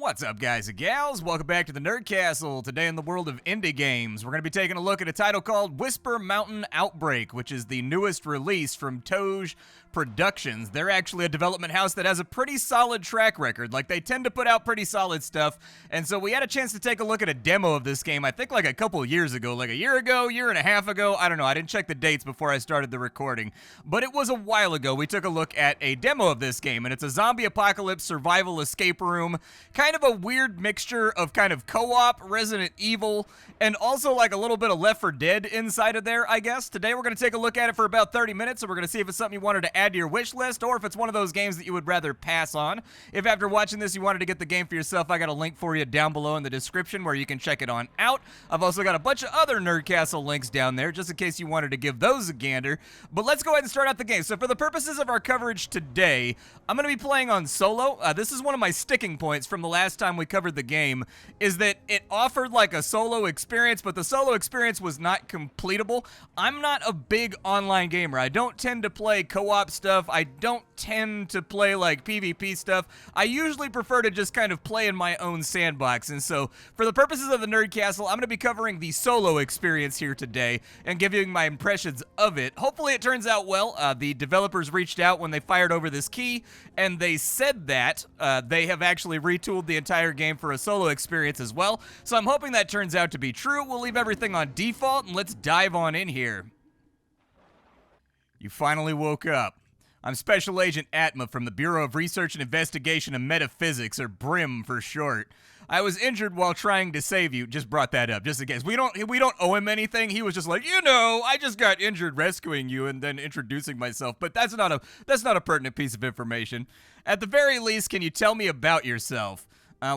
What's up, guys and gals? Welcome back to the Nerd Castle. Today in the world of indie games, we're going to be taking a look at a title called Whisper Mountain Outbreak, which is the newest release from Toge Productions. They're actually a development house that has a pretty solid track record. Like, they tend to put out pretty solid stuff, and so we had a chance to take a look at a demo of this game, I think like a couple years ago, like a year ago, year and a half ago, I don't know, I didn't check the dates before I started the recording, but it was a while ago. We took a look at a demo of this game, and it's a zombie apocalypse survival escape room, kind of a weird mixture of kind of co-op, Resident Evil, and also like a little bit of Left 4 Dead inside of there, I guess. Today we're going to take a look at it for about 30 minutes, and we're going to see if it's something you wanted to add to your wish list, or if it's one of those games that you would rather pass on. If after watching this you wanted to get the game for yourself, I got a link for you down below in the description where you can check it on out. I've also got a bunch of other Nerd Castle links down there, just in case you wanted to give those a gander. But let's go ahead and start out the game. So for the purposes of our coverage today, I'm going to be playing on solo. This is one of my sticking points from the last time we covered the game, is that it offered like a solo experience, but the solo experience was not completable. I'm not a big online gamer. I don't tend to play co-op stuff. I don't tend to play like PvP stuff. I usually prefer to just kind of play in my own sandbox, and so for the purposes of the Nerd Castle, I'm going to be covering the solo experience here today and giving my impressions of it. Hopefully it turns out well. The developers reached out when they fired over this key, and they said that they have actually retooled the entire game for a solo experience as well, so I'm hoping that turns out to be true. We'll leave everything on default, and let's dive on in here. You finally woke up. I'm Special Agent Atma from the Bureau of Research and Investigation and Metaphysics, or BRIM for short. I was injured while trying to save you. Just brought that up, just in case. We don't owe him anything. He was just like, you know, I just got injured rescuing you and then introducing myself. But that's not a pertinent piece of information. At the very least, can you tell me about yourself?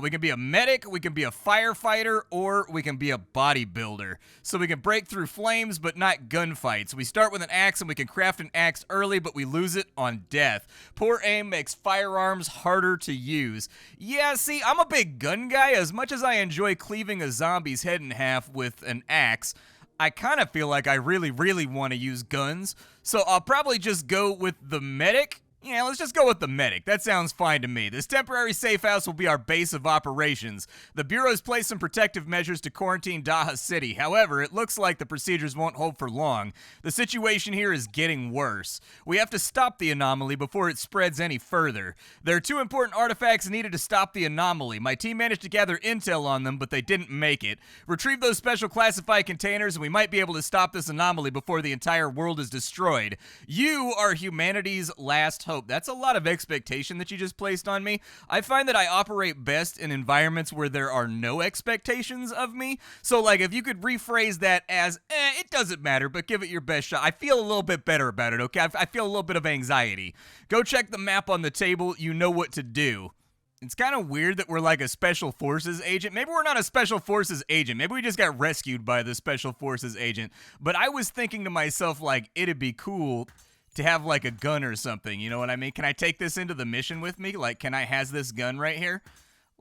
We can be a medic, we can be a firefighter, or we can be a bodybuilder. So we can break through flames, but not gunfights. We start with an axe, and we can craft an axe early, but we lose it on death. Poor aim makes firearms harder to use. Yeah, see, I'm a big gun guy. As much as I enjoy cleaving a zombie's head in half with an axe, I kind of feel like I really, really want to use guns. So I'll probably just go with the medic. Yeah, let's just go with the medic. That sounds fine to me. This temporary safe house will be our base of operations. The Bureau's placed some protective measures to quarantine Daha City. However, it looks like the procedures won't hold for long. The situation here is getting worse. We have to stop the anomaly before it spreads any further. There are two important artifacts needed to stop the anomaly. My team managed to gather intel on them, but they didn't make it. Retrieve those special classified containers, and we might be able to stop this anomaly before the entire world is destroyed. You are humanity's last hope. That's a lot of expectation that you just placed on me. I find that I operate best in environments where there are no expectations of me. So, like, if you could rephrase that as, it doesn't matter, but give it your best shot. I feel a little bit better about it, okay? I feel a little bit of anxiety. Go check the map on the table. You know what to do. It's kind of weird that we're like a Special Forces agent. Maybe we're not a Special Forces agent. Maybe we just got rescued by the Special Forces agent. But I was thinking to myself, like, it'd be cool to have like a gun or something, you know what I mean? Can I take this into the mission with me? Like, can I has this gun right here?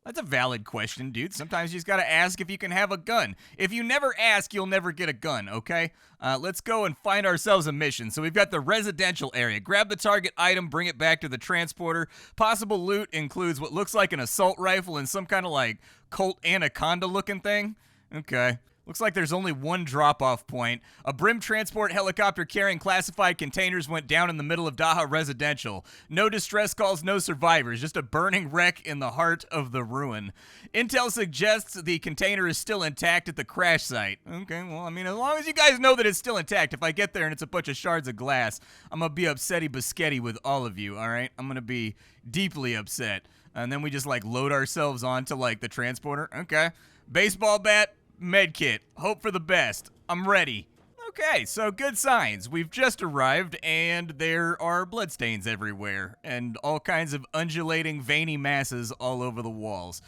That's a valid question, dude. Sometimes you just gotta ask if you can have a gun. If you never ask, you'll never get a gun, okay? Let's go and find ourselves a mission. So we've got the residential area. Grab the target item, bring it back to the transporter. Possible loot includes what looks like an assault rifle and some kind of like Colt Anaconda looking thing. Okay. Looks like there's only one drop-off point. A BRIM transport helicopter carrying classified containers went down in the middle of Daha Residential. No distress calls, no survivors, just a burning wreck in the heart of the ruin. Intel suggests the container is still intact at the crash site. Okay, well, I mean, as long as you guys know that it's still intact, if I get there and it's a bunch of shards of glass, I'm gonna be upsetty biscuity with all of you, all right? I'm gonna be deeply upset. And then we just, like, load ourselves onto, like, the transporter. Okay. Baseball bat. Medkit. Hope for the best. I'm ready. Okay, so good signs. We've just arrived, and there are bloodstains everywhere, and all kinds of undulating, veiny masses all over the walls.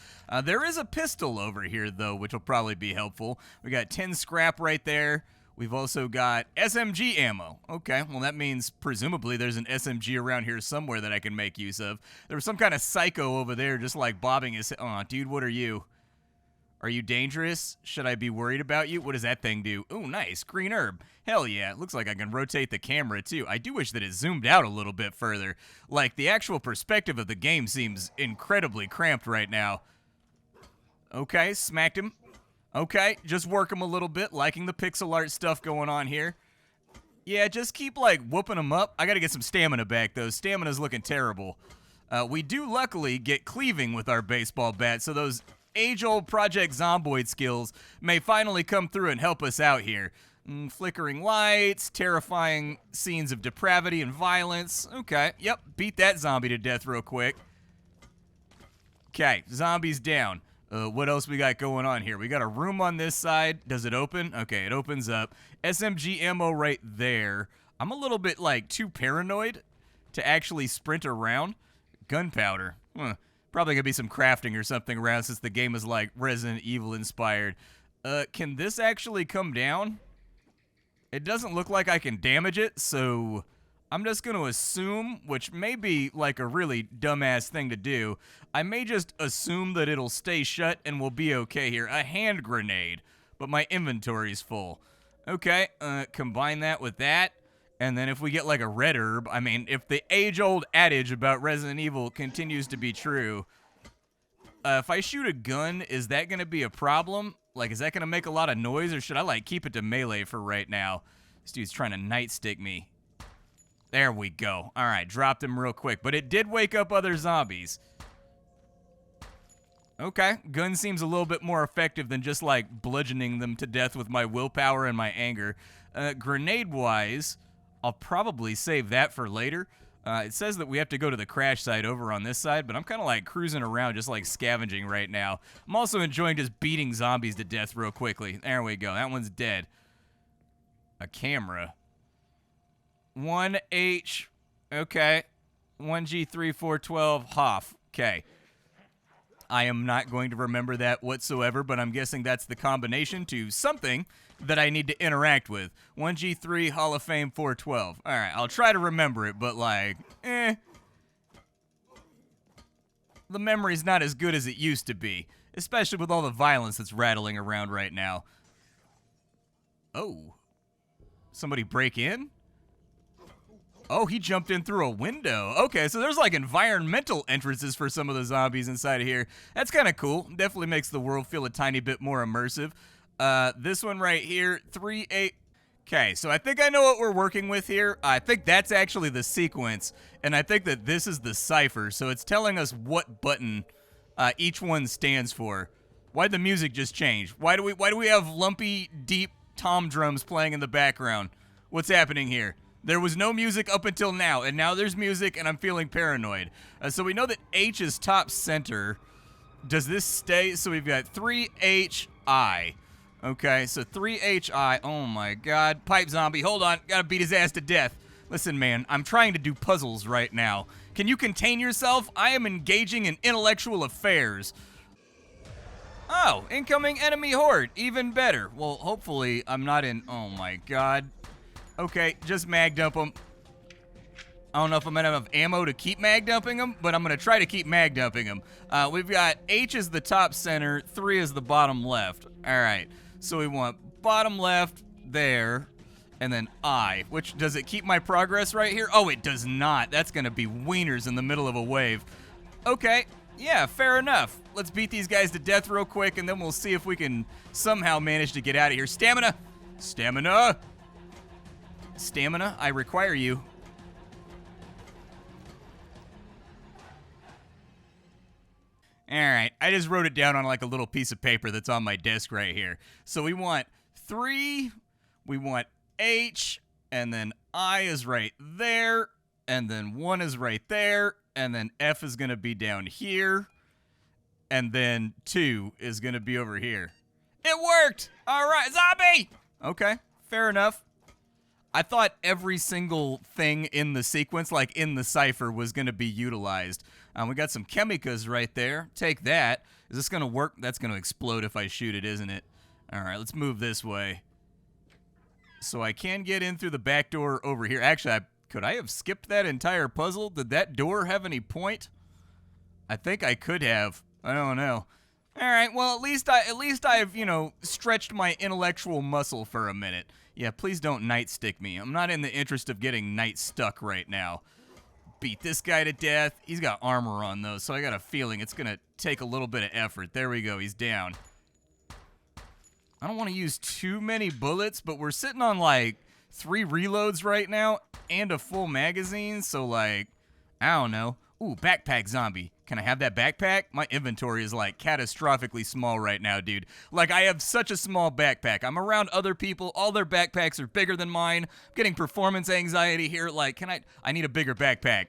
There is a pistol over here, though, which will probably be helpful. We got 10 scrap right there. We've also got SMG ammo. Okay, well, that means presumably there's an SMG around here somewhere that I can make use of. There was some kind of psycho over there just, like, bobbing his head. Aw, dude, what are you? Are you dangerous? Should I be worried about you? What does that thing do? Ooh, nice. Green herb. Hell yeah. It looks like I can rotate the camera, too. I do wish that it zoomed out a little bit further. Like, the actual perspective of the game seems incredibly cramped right now. Okay, smacked him. Okay, just work him a little bit, liking the pixel art stuff going on here. Yeah, just keep, like, whooping him up. I gotta get some stamina back, though. Stamina's looking terrible. We do, luckily, get cleaving with our baseball bat, so those age-old Project Zomboid skills may finally come through and help us out here. Flickering lights, terrifying scenes of depravity and violence. Okay, yep, beat that zombie to death real quick. Okay, zombies down. What else we got going on here? We got a room on this side. Does it open? Okay, it opens up. SMG ammo right there. I'm a little bit, like, too paranoid to actually sprint around. Gunpowder. Probably gonna be some crafting or something around since the game is, like, Resident Evil inspired. Can this actually come down? It doesn't look like I can damage it, so I'm just going to assume, which may be like a really dumbass thing to do, I may just assume that it'll stay shut and we'll be okay here. A hand grenade, but my inventory's full. Okay, combine that with that, and then if we get like a red herb, I mean, if the age-old adage about Resident Evil continues to be true, if I shoot a gun, is that going to be a problem? Like, is that going to make a lot of noise, or should I, like, keep it to melee for right now? This dude's trying to nightstick me. There we go. All right, dropped him real quick. But it did wake up other zombies. Okay, gun seems a little bit more effective than just, like, bludgeoning them to death with my willpower and my anger. Grenade-wise, I'll probably save that for later. It says that we have to go to the crash site over on this side, but I'm kind of like cruising around just like scavenging right now. I'm also enjoying just beating zombies to death real quickly. There we go. That one's dead. A camera. 1H. Okay. 1G3412 Hoff. Okay. I am not going to remember that whatsoever, but I'm guessing that's the combination to something that I need to interact with. 1G3 Hall of Fame 412. All right, I'll try to remember it, but like, The memory's not as good as it used to be, especially with all the violence that's rattling around right now. Oh. Somebody break in? Oh, he jumped in through a window. Okay, so there's like environmental entrances for some of the zombies inside of here. That's kind of cool. Definitely makes the world feel a tiny bit more immersive. This one right here, 3-8. Okay, so I think I know what we're working with here. I think that's actually the sequence, and I think that this is the cipher. So it's telling us what button each one stands for. Why'd the music just change? Why do we have lumpy, deep tom drums playing in the background? What's happening here? There was no music up until now, and now there's music, and I'm feeling paranoid. So we know that H is top center. Does this stay? So we've got 3HI. Okay, so 3HI. Oh, my God. Pipe zombie. Hold on. Gotta beat his ass to death. Listen, man, I'm trying to do puzzles right now. Can you contain yourself? I am engaging in intellectual affairs. Oh, incoming enemy horde. Even better. Well, hopefully I'm not in... Oh, my God. Okay, just mag dump him. I don't know if I'm gonna have ammo to keep mag dumping him, but I'm gonna try to keep mag dumping him. We've got H is the top center, 3 is the bottom left. All right, so we want bottom left there, and then I, which, does it keep my progress right here? Oh, it does not. That's gonna be wieners in the middle of a wave. Okay, yeah, fair enough. Let's beat these guys to death real quick, and then we'll see if we can somehow manage to get out of here. Stamina! Stamina! Stamina, I require you. All right, I just wrote it down on like a little piece of paper that's on my desk right here. So we want 3, we want H, and then I is right there, and then 1 is right there, and then F is going to be down here, and then 2 is going to be over here. It worked! All right, zombie! Okay, fair enough. I thought every single thing in the sequence, like in the cipher, was going to be utilized. We got some chemicals right there. Take that. Is this going to work? That's going to explode if I shoot it, isn't it? All right, let's move this way. So I can get in through the back door over here. Actually, could I have skipped that entire puzzle? Did that door have any point? I think I could have. I don't know. All right, well, at least I've, you know, stretched my intellectual muscle for a minute. Yeah, please don't nightstick me. I'm not in the interest of getting night stuck right now. Beat this guy to death. He's got armor on, though, so I got a feeling it's going to take a little bit of effort. There we go. He's down. I don't want to use too many bullets, but we're sitting on, like, 3 reloads right now and a full magazine, so, like, I don't know. Ooh, backpack zombie. Can I have that backpack? My inventory is, like, catastrophically small right now, dude. Like, I have such a small backpack. I'm around other people. All their backpacks are bigger than mine. I'm getting performance anxiety here. Like, I need a bigger backpack.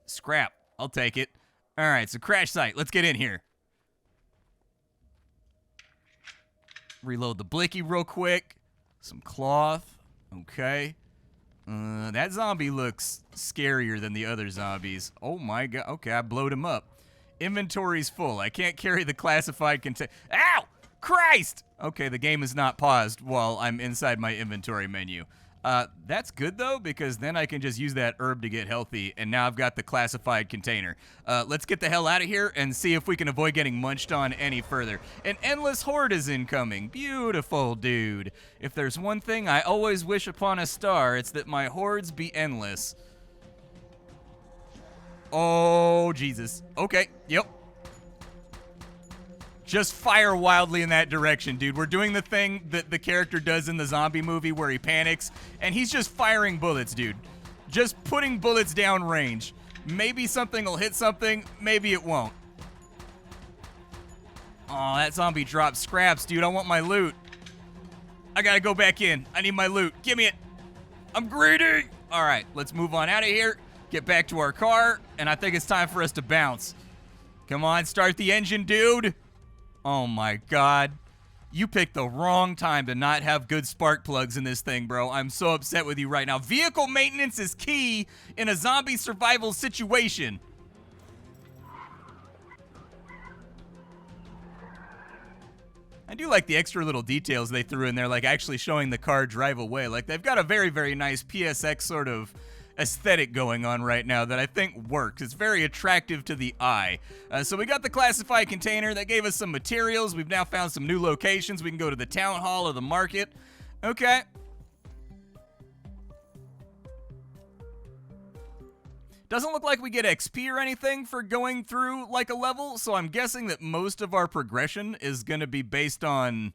Scrap. I'll take it. All right, so crash site. Let's get in here. Reload the blicky real quick. Some cloth. Okay. That zombie looks scarier than the other zombies. Oh my god. Okay, I blowed him up. Inventory's full. I can't carry the classified container. Ow! Christ! Okay, the game is not paused while I'm inside my inventory menu. That's good though, because then I can just use that herb to get healthy, and now I've got the classified container. Let's get the hell out of here and see if we can avoid getting munched on any further. An endless horde is incoming. Beautiful, dude. If there's one thing I always wish upon a star, it's that my hordes be endless. Oh, Jesus. Okay, yep. Just fire wildly in that direction, dude. We're doing the thing that the character does in the zombie movie where he panics, and he's just firing bullets, dude. Just putting bullets down range. Maybe something will hit something, maybe it won't. Oh, that zombie dropped scraps, dude. I want my loot. I gotta go back in. I need my loot. Give me it. I'm greedy. All right, let's move on out of here, get back to our car, and I think it's time for us to bounce. Come on, start the engine, dude. Oh my god. You picked the wrong time to not have good spark plugs in this thing, bro. I'm so upset with you right now. Vehicle maintenance is key in a zombie survival situation. I do like the extra little details they threw in there, like actually showing the car drive away. Like, they've got a very, very nice PSX sort of aesthetic going on right now that I think works. It's very attractive to the eye. So we got the classified container that gave us some materials. We've now found some new locations. We can go to the town hall or the market. Okay. Doesn't look like we get XP or anything for going through like a level, so I'm guessing that most of our progression is going to be based on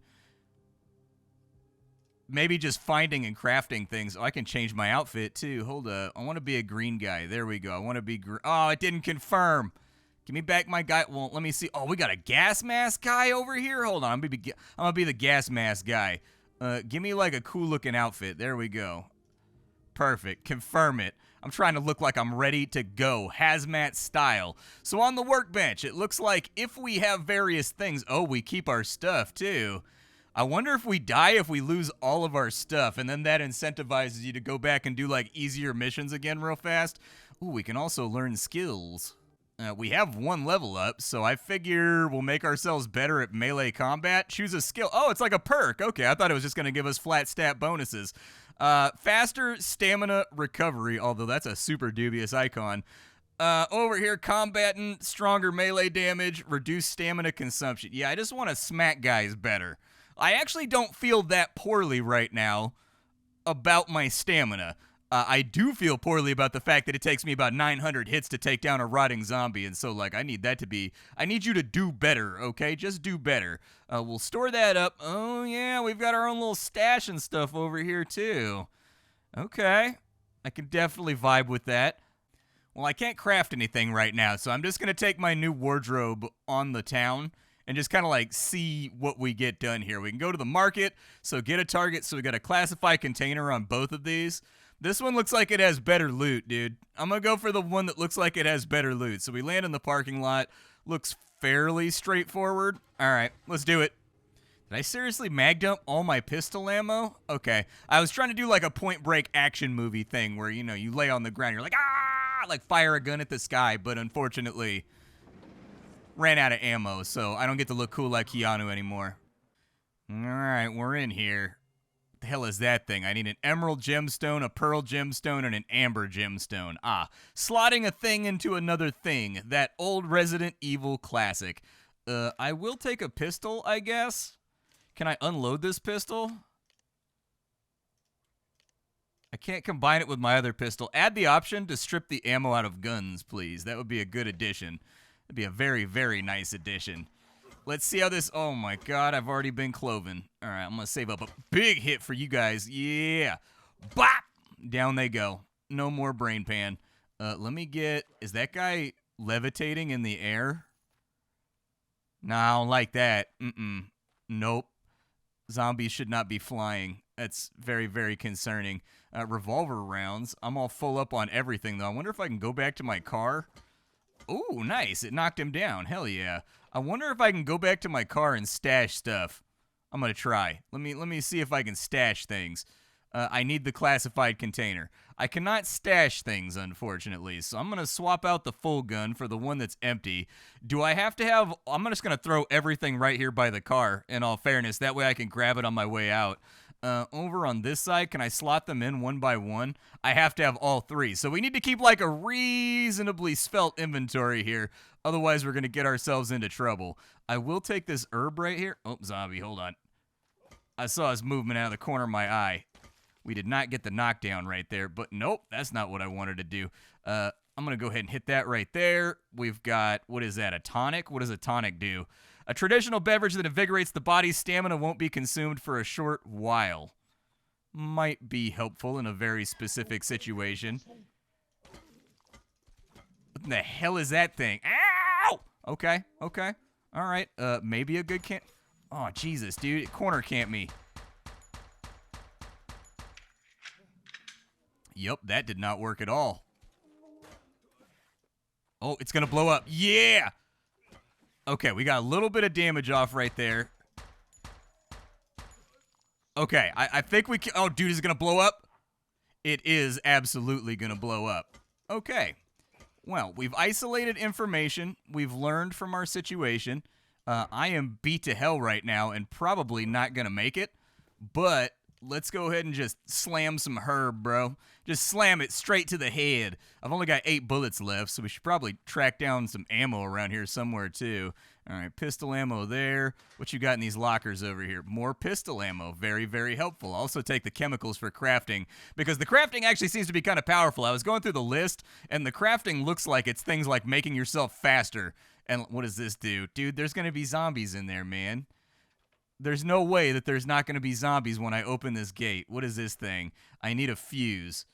maybe just finding and crafting things. Oh, I can change my outfit too. Hold up. I want to be a green guy. There we go. I want to be green. Oh, it didn't confirm. Give me back my guy. Well, let me see. Oh, we got a gas mask guy over here. Hold on. I'm going to be the gas mask guy. Give me like a cool looking outfit. There we go. Perfect. Confirm it. I'm trying to look like I'm ready to go. Hazmat style. So on the workbench, it looks like if we have various things. Oh, we keep our stuff too. I wonder if we die if we lose all of our stuff, and then that incentivizes you to go back and do, like, easier missions again real fast. Ooh, we can also learn skills. We have 1 level up, so I figure we'll make ourselves better at melee combat. Choose a skill. Oh, it's like a perk. Okay, I thought it was just going to give us flat stat bonuses. Faster stamina recovery, although that's a super dubious icon. Over here, combatant, stronger melee damage, reduced stamina consumption. Yeah, I just want to smack guys better. I actually don't feel that poorly right now about my stamina. I do feel poorly about the fact that it takes me about 900 hits to take down a rotting zombie, and so, like, I need you to do better, okay? Just do better. We'll store that up. Oh, yeah, we've got our own little stash and stuff over here, too. Okay. I can definitely vibe with that. Well, I can't craft anything right now, so I'm just going to take my new wardrobe on the town and just kind of like see what we get done here. We can go to the market, so get a target. So we got a classified container on both of these. This one looks like it has better loot, dude. I'm going to go for the one that looks like it has better loot. So we land in the parking lot. Looks fairly straightforward. All right, let's do it. Did I seriously mag dump all my pistol ammo? Okay. I was trying to do like a Point Break action movie thing where, you know, you lay on the ground. You're like, ah, like fire a gun at the sky. But unfortunately, ran out of ammo, so I don't get to look cool like Keanu anymore. All right, we're in here. What the hell is that thing? I need an emerald gemstone, a pearl gemstone, and an amber gemstone. Ah, slotting a thing into another thing. That old Resident Evil classic. I will take a pistol, I guess. Can I unload this pistol? I can't combine it with my other pistol. Add the option to strip the ammo out of guns, please. That would be a good addition. That'd be a very, very nice addition. Let's see how this... Oh, my God. I've already been cloven. All right, I'm going to save up a big hit for you guys. Yeah. Bop! Down they go. No more brain pan. Let me get... Is that guy levitating in the air? Nah, I don't like that. Nope. Zombies should not be flying. That's very, very concerning. Revolver rounds. I'm all full up on everything, though. I wonder if I can go back to my car. Ooh, nice. It knocked him down. Hell yeah. I wonder if I can go back to my car and stash stuff. I'm going to try. Let me see if I can stash things. I need the classified container. I cannot stash things, unfortunately, so I'm going to swap out the full gun for the one that's empty. Do I have to have... I'm just going to throw everything right here by the car, in all fairness. That way I can grab it on my way out. Over on this side, can I slot them in one by one? I have to have all three. So we need to keep like a reasonably svelte inventory here. Otherwise, we're going to get ourselves into trouble. I will take this herb right here. Oh, zombie, hold on. I saw his movement out of the corner of my eye. We did not get the knockdown right there, but nope, that's not what I wanted to do. I'm going to go ahead and hit that right there. We've got, what is that, a tonic? What does a tonic do? A traditional beverage that invigorates the body's stamina won't be consumed for a short while. Might be helpful in a very specific situation. What the hell is that thing? Ow! Okay, okay. All right, maybe a good camp. Oh, Jesus, dude. Corner camp me. Yep, that did not work at all. Oh, it's going to blow up. Yeah! Okay, we got a little bit of damage off right there. Okay, I think we can... Oh, dude, is it going to blow up? It is absolutely going to blow up. Okay. Well, we've isolated information. We've learned from our situation. I am beat to hell right now and probably not going to make it. But let's go ahead and just slam some herb, bro. Just slam it straight to the head. I've only got 8 bullets left, so we should probably track down some ammo around here somewhere, too. All right, pistol ammo there. What you got in these lockers over here? More pistol ammo. Very, very helpful. Also take the chemicals for crafting, because the crafting actually seems to be kind of powerful. I was going through the list, and the crafting looks like it's things like making yourself faster. And what does this do? Dude, there's going to be zombies in there, man. There's no way that there's not going to be zombies when I open this gate. What is this thing? I need a fuse.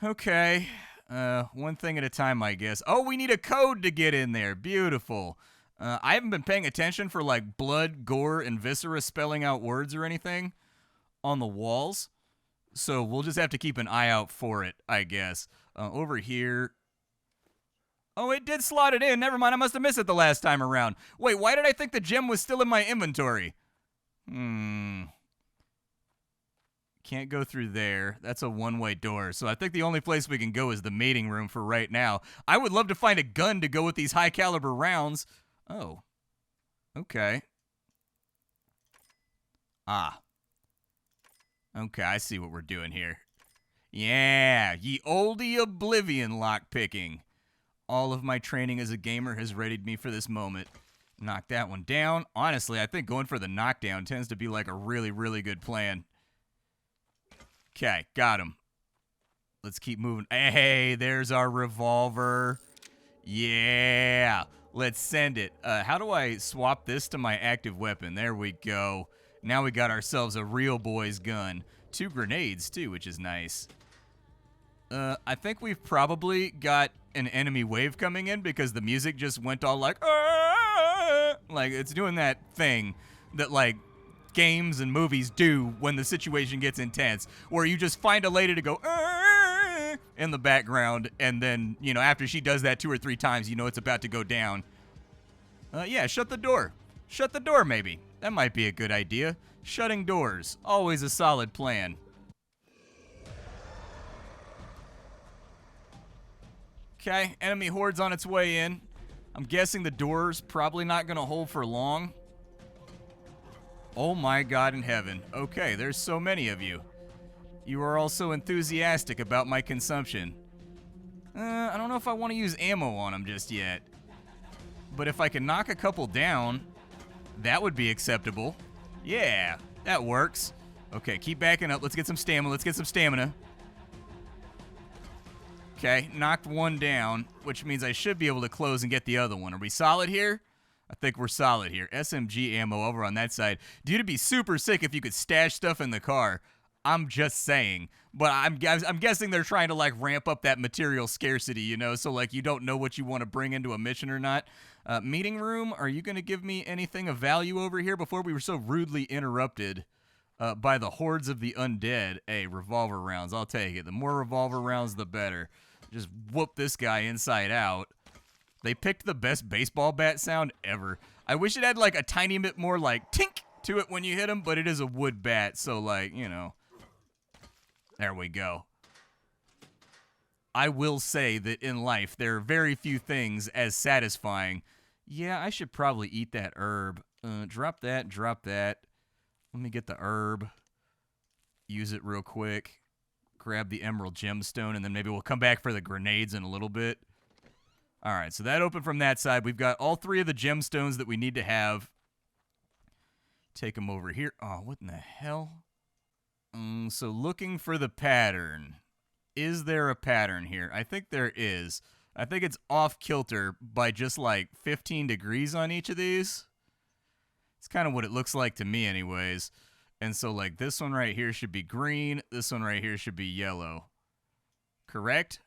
Okay. One thing at a time, I guess. Oh, we need a code to get in there. Beautiful. I haven't been paying attention for, like, blood, gore, and viscera spelling out words or anything on the walls. So we'll just have to keep an eye out for it, I guess. Over here... Oh, it did slot it in. Never mind. I must have missed it the last time around. Wait, why did I think the gem was still in my inventory? Can't go through there. That's a one-way door. So I think the only place we can go is the mating room for right now. I would love to find a gun to go with these high-caliber rounds. Oh. Okay. Ah. Okay, I see what we're doing here. Yeah, ye olde oblivion lockpicking. All of my training as a gamer has readied me for this moment. Knock that one down. Honestly, I think going for the knockdown tends to be like a really, really good plan. Okay, got him. Let's keep moving. Hey, there's our revolver. Yeah, let's send it. How do I swap this to my active weapon? There we go. Now we got ourselves a real boy's gun. 2 grenades, too, which is nice. I think we've probably got an enemy wave coming in because the music just went all like, Aah! Like it's doing that thing that like games and movies do when the situation gets intense, where you just find a lady to go Aah! In the background, and then, you know, after she does that 2 or 3 times, you know it's about to go down. Yeah, shut the door. Shut the door, maybe. That might be a good idea. Shutting doors, always a solid plan. Okay, enemy horde's on its way in. I'm guessing the door's probably not going to hold for long. Oh my God in heaven. Okay, there's so many of you. You are all so enthusiastic about my consumption. I don't know if I want to use ammo on them just yet. But if I can knock a couple down, that would be acceptable. Yeah, that works. Okay, keep backing up. Let's get some stamina. Let's get some stamina. Okay, knocked one down, which means I should be able to close and get the other one. Are we solid here? I think we're solid here. SMG ammo over on that side. Dude, it'd be super sick if you could stash stuff in the car. I'm just saying. But I'm guessing they're trying to, like, ramp up that material scarcity, you know? So, like, you don't know what you want to bring into a mission or not. Meeting room, are you going to give me anything of value over here before we were so rudely interrupted by the hordes of the undead? Hey, revolver rounds. I'll take it. The more revolver rounds, the better. Just whoop this guy inside out. They picked the best baseball bat sound ever. I wish it had, like, a tiny bit more, like, tink to it when you hit him, but it is a wood bat, so, like, you know. There we go. I will say that in life, there are very few things as satisfying. Yeah, I should probably eat that herb. Drop that, drop that. Let me get the herb. Use it real quick. Grab the emerald gemstone, and then maybe we'll come back for the grenades in a little bit. All right, so that opened from that side. We've got all 3 of the gemstones that we need to have. Take them over here. Oh, what in the hell? So looking for the pattern. Is there a pattern here? I think there is. I think it's off kilter by just like 15 degrees on each of these. It's kind of what it looks like to me anyways. And so like this one right here should be green. This one right here should be yellow. Correct?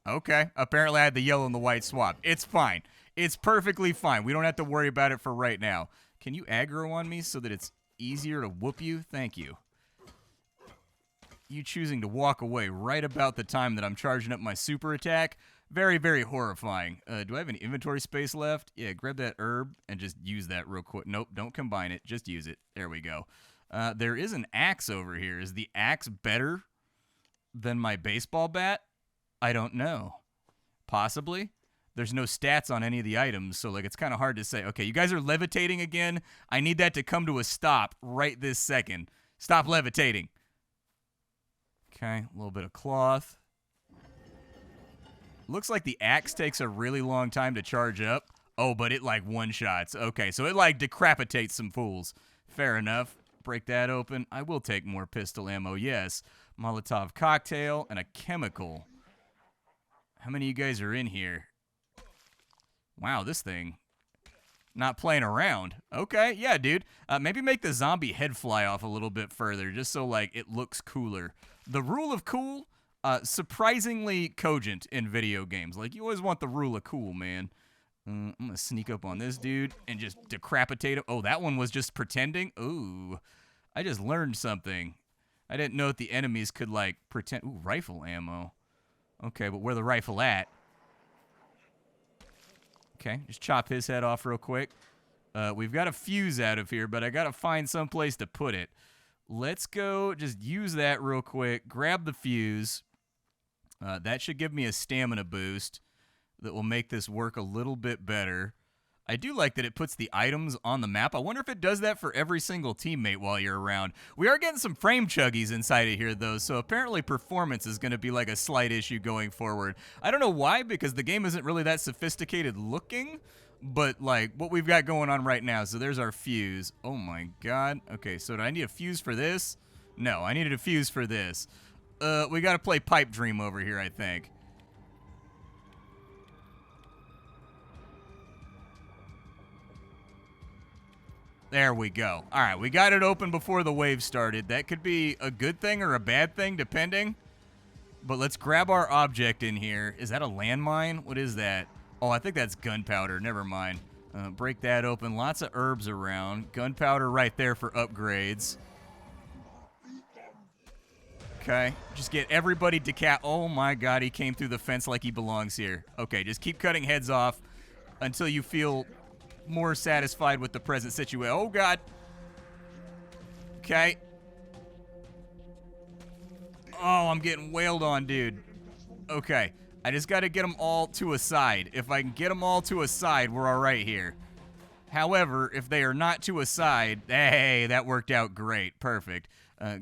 Okay. Apparently I had the yellow and the white swap. It's fine. It's perfectly fine. We don't have to worry about it for right now. Can you aggro on me so that it's easier to whoop you? Thank you. You choosing to walk away right about the time that I'm charging up my super attack. Very, very horrifying. Do I have any inventory space left? Yeah, grab that herb and just use that real quick. Nope, don't combine it. Just use it. There we go. There is an axe over here. Is the axe better than my baseball bat? I don't know. Possibly. There's no stats on any of the items, so like it's kind of hard to say. Okay, you guys are levitating again. I need that to come to a stop right this second. Stop levitating. Okay, a little bit of cloth. Looks like the axe takes a really long time to charge up. Oh, but it like one-shots. Okay, so it like decapitates some fools. Fair enough. Break that open. I will take more pistol ammo, yes. Molotov cocktail and a chemical. How many of you guys are in here? Wow, this thing. Not playing around. Okay, yeah, dude. Maybe make the zombie head fly off a little bit further, just so, like, it looks cooler. The rule of cool, surprisingly cogent in video games. Like, you always want the rule of cool, man. I'm going to sneak up on this dude and just decapitate him. Oh, that one was just pretending? Ooh, I just learned something. I didn't know that the enemies could, like, pretend. Ooh, rifle ammo. Okay, but where the rifle at? Okay, just chop his head off real quick. We've got a fuse out of here, but I got to find some place to put it. Let's go just use that real quick. Grab the fuse. That should give me a stamina boost that will make this work a little bit better. I do like that it puts the items on the map. I wonder if it does that for every single teammate while you're around. We are getting some frame chuggies inside of here, though, so apparently performance is going to be like a slight issue going forward. I don't know why, because the game isn't really that sophisticated looking, but like what we've got going on right now. So there's our fuse. Oh my god. Okay, so do I need a fuse for this? No, I needed a fuse for this. We got to play Pipe Dream over here, I think. There we go. All right, we got it open before the wave started. That could be a good thing or a bad thing, depending. But let's grab our object in here. Is that a landmine? What is that? Oh, I think that's gunpowder. Never mind. Break that open. Lots of herbs around. Gunpowder right there for upgrades. Okay, just get everybody Oh my god, he came through the fence like he belongs here. Okay, just keep cutting heads off until you feel more satisfied with the present situation. Oh god. Okay. Oh, I'm getting wailed on, dude. Okay, I just got to get them all to a side. If I can get them all to a side, we're all right here. However, if they are not to a side, hey, that worked out great. Perfect.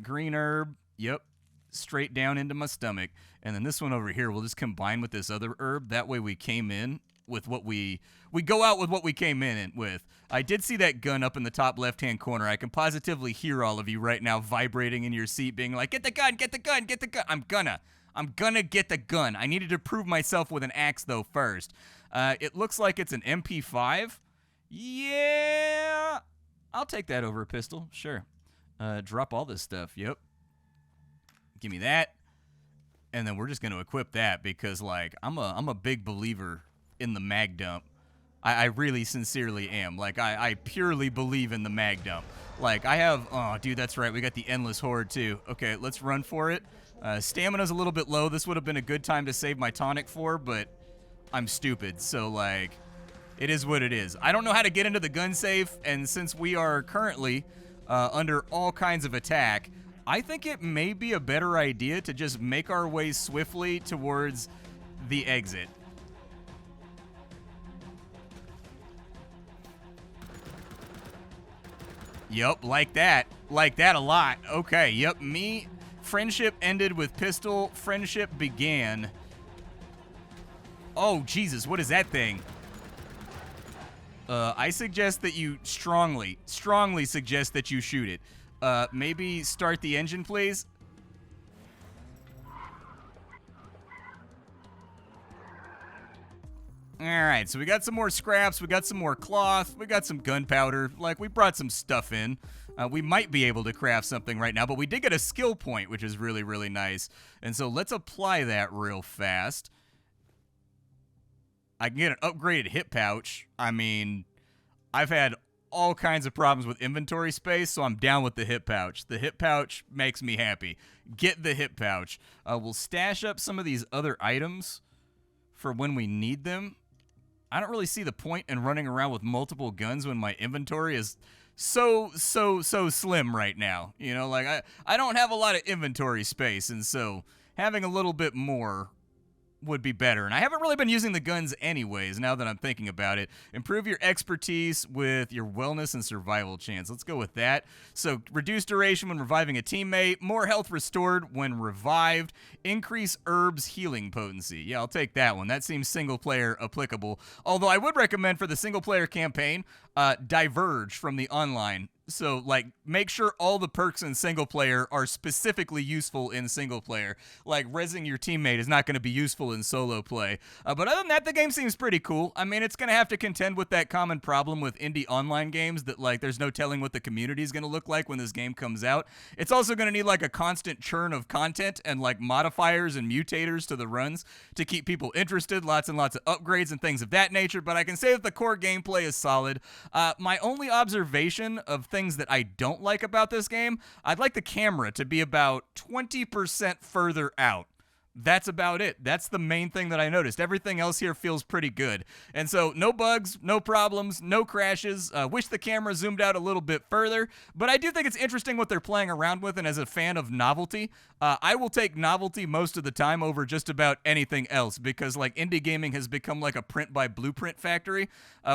Green herb. Yep. Straight down into my stomach. And then this one over here, we'll just combine with this other herb. That way we came in with what we go out with what we came in with. I did see that gun up in the top left-hand corner. I can positively hear all of you right now vibrating in your seat being like, get the gun, get the gun, get the gun. I'm gonna get the gun. I needed to prove myself with an axe, though, first. It looks like it's an MP5. Yeah, I'll take that over a pistol, sure. Drop all this stuff, yep. Give me that. And then we're just gonna equip that because, like, I'm a big believer in the mag dump. I really sincerely am. Like, I purely believe in the mag dump. Like, I have, oh, dude, that's right. We got the endless horde, too. Okay, let's run for it. Stamina's a little bit low. This would have been a good time to save my tonic for, but I'm stupid. So, like, it is what it is. I don't know how to get into the gun safe, and since we are currently under all kinds of attack, I think it may be a better idea to just make our way swiftly towards the exit. Yep, like that. Like that a lot. Okay, yep, friendship ended with pistol. Friendship began. Oh, Jesus, what is that thing? I suggest that you strongly suggest that you shoot it. Maybe start the engine, please. Alright, so we got some more scraps, we got some more cloth, we got some gunpowder, like, we brought some stuff in. We might be able to craft something right now, but we did get a skill point, which is really, really nice. And so let's apply that real fast. I can get an upgraded hip pouch. I mean, I've had all kinds of problems with inventory space, so I'm down with the hip pouch. The hip pouch makes me happy. Get the hip pouch. We'll stash up some of these other items for when we need them. I don't really see the point in running around with multiple guns when my inventory is so slim right now. You know, like, I don't have a lot of inventory space, and so having a little bit more would be better. And I haven't really been using the guns anyways, now that I'm thinking about it. Improve your expertise with your wellness and survival chance. Let's go with that. So, reduce duration when reviving a teammate, more health restored when revived, increase herbs healing potency. Yeah, I'll take that one. That seems single player applicable. Although I would recommend for the single player campaign, diverge from the online. So, like, make sure all the perks in single player are specifically useful in single player. Like, rezzing your teammate is not going to be useful in solo play. But other than that, the game seems pretty cool. I mean, it's going to have to contend with that common problem with indie online games that, like, there's no telling what the community is going to look like when this game comes out. It's also going to need, like, a constant churn of content and, like, modifiers and mutators to the runs to keep people interested. Lots and lots of upgrades and things of that nature. But I can say that the core gameplay is solid. My only observation of things that I don't like about this game, I'd like the camera to be about 20% further out. That's about it. That's the main thing that I noticed. Everything else here feels pretty good. And so, no bugs, no problems, no crashes. Wish the camera zoomed out a little bit further, but I do think it's interesting what they're playing around with, and as a fan of novelty, I will take novelty most of the time over just about anything else, because, like, indie gaming has become like a print-by-blueprint factory,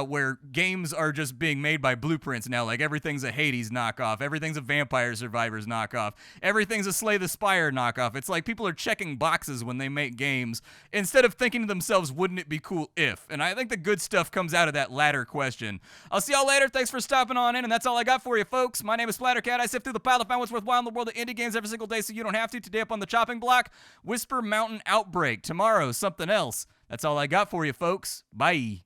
where games are just being made by blueprints now. Like, everything's a Hades knockoff, everything's a Vampire Survivors knockoff, everything's a Slay the Spire knockoff. It's like people are checking boxes when they make games instead of thinking to themselves, wouldn't it be cool if? And I think the good stuff comes out of that latter question. I'll see y'all later. Thanks for stopping on in, and that's all I got for you, folks. My name is Splattercat. I sift through the pile to find what's worthwhile in the world of indie games every single day so you don't have to. Today up on the chopping block, Whisper Mountain Outbreak. Tomorrow, something else. That's all I got for you, folks. Bye.